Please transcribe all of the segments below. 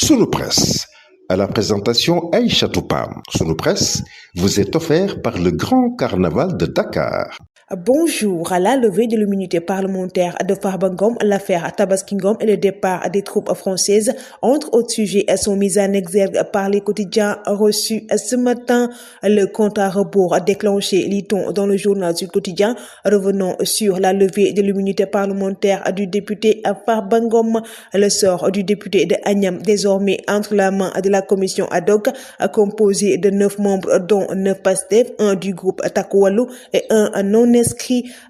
Sunu Presse. À la présentation Aïcha Toupam. Sunu Presse vous est offert par le Grand Carnaval de Dakar. Bonjour. À la levée de l'immunité parlementaire de Farba Ngom, l'affaire Tabaski Ngom et le départ des troupes françaises, entre autres sujets, sont mis en exergue par les quotidiens reçus ce matin. Le compte à rebours déclenché, lit-on dans le journal du quotidien. Revenons sur la levée de l'immunité parlementaire du député Farba Ngom. Le sort du député de Agnam, désormais entre la main de la commission ad hoc, composée de 9 membres, dont 9 Pastef, un du groupe Takku Wallu et un non inscrit.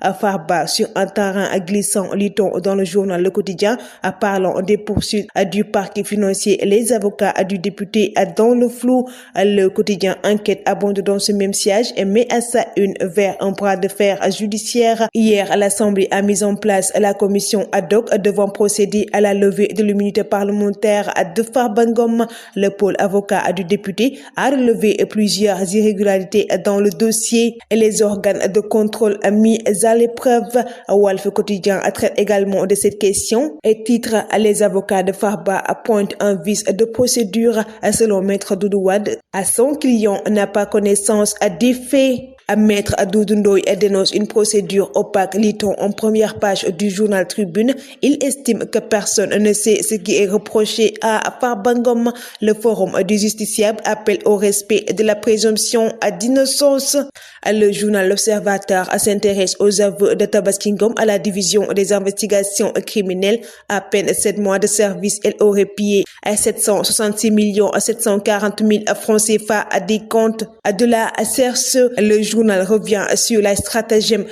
À Farba sur un terrain glissant, lit-on dans le journal Le Quotidien. Parlant des poursuites du parquet financier, les avocats du député dans le flou. Le quotidien Enquête abonde dans ce même siège et met à sa une vers un bras de fer judiciaire. Hier, l'Assemblée a mis en place la commission ad hoc devant procéder à la levée de l'immunité parlementaire de Farba Ngom. Le pôle avocat du député a relevé plusieurs irrégularités dans le dossier et les organes de contrôle mis à l'épreuve. Walf Quotidien traite également de cette question et titre: les avocats de Farba pointent un vice de procédure. Selon Maître Doudou Wade, son client n'a pas connaissance des faits. Maître Doudou Ndoye dénonce une procédure opaque, lit-on en première page du journal Tribune. Il estime que personne ne sait ce qui est reproché à Farba Ngom. Le Forum du justiciable appelle au respect de la présomption d'innocence. Le journal L'Observateur s'intéresse aux aveux de Tabaski Ngom à la division des investigations criminelles. À peine 7 mois de service, elle aurait pillé 766 740 000 francs CFA à des comptes de la CRCE. Le journal revient sur la stratagème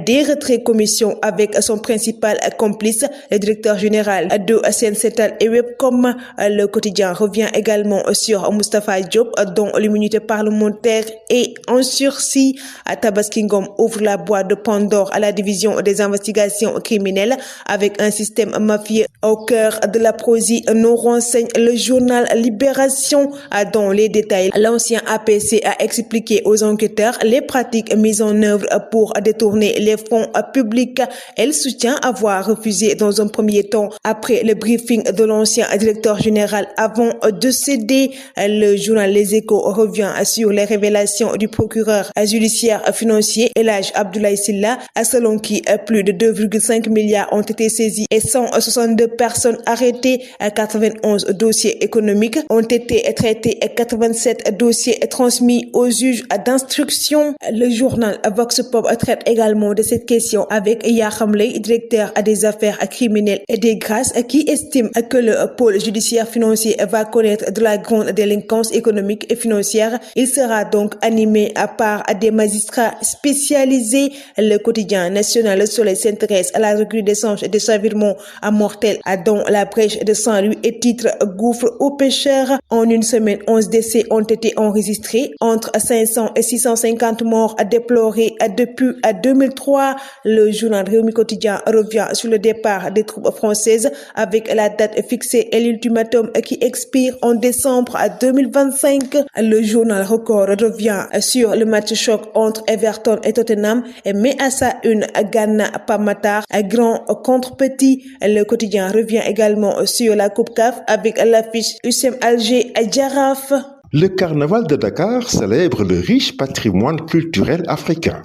des retraits commission avec son principal complice, le directeur général de Sensetal et Webcom. Le quotidien revient également sur Moustapha Diop, dont l'immunité parlementaire est en sursis. Tabaski Ngom ouvre la boîte de Pandore à la division des investigations criminelles avec un système mafieux au cœur de la prosie, nous renseigne le journal Libération. Dans les détails, l'ancien APC a expliqué aux enquêteurs les pratiques mises en œuvre pour détourner les fonds publics. Elle soutient avoir refusé dans un premier temps après le briefing de l'ancien directeur général avant de céder. Le journal Les Échos revient sur les révélations du procureur judiciaire financier Elhadji Abdoulaye Sylla, selon qui plus de 2,5 milliards ont été saisis et 162 personnes arrêtées. 91 dossiers économiques ont été traités et 87 dossiers transmis aux juges d'instruction. Le journal Vox Pop traite également de cette question avec Yakham Leye, directeur des affaires criminelles et des grâces, qui estime que le pôle judiciaire financier va connaître de la grande délinquance économique et financière. Il sera donc animé par des magistrats spécialisés. Le quotidien national Le Soleil s'intéresse à la recrudescence des chavirements mortels dans la brèche de Saint-Louis et titre: gouffre aux pêcheurs. En une semaine, 11 décès ont été enregistrés, entre 500 et 650 morts déplorés depuis 2003. Le journal Réumi Quotidien revient sur le départ des troupes françaises avec la date fixée et l'ultimatum qui expire en décembre 2025. Le journal Record revient sur le match choc entre Everton et Tottenham et met à sa une Gana Pamatar, grand contre petit. Le quotidien revient également sur la Coupe CAF avec l'affiche USM Alger Jaraaf. Le Carnaval de Dakar célèbre le riche patrimoine culturel africain.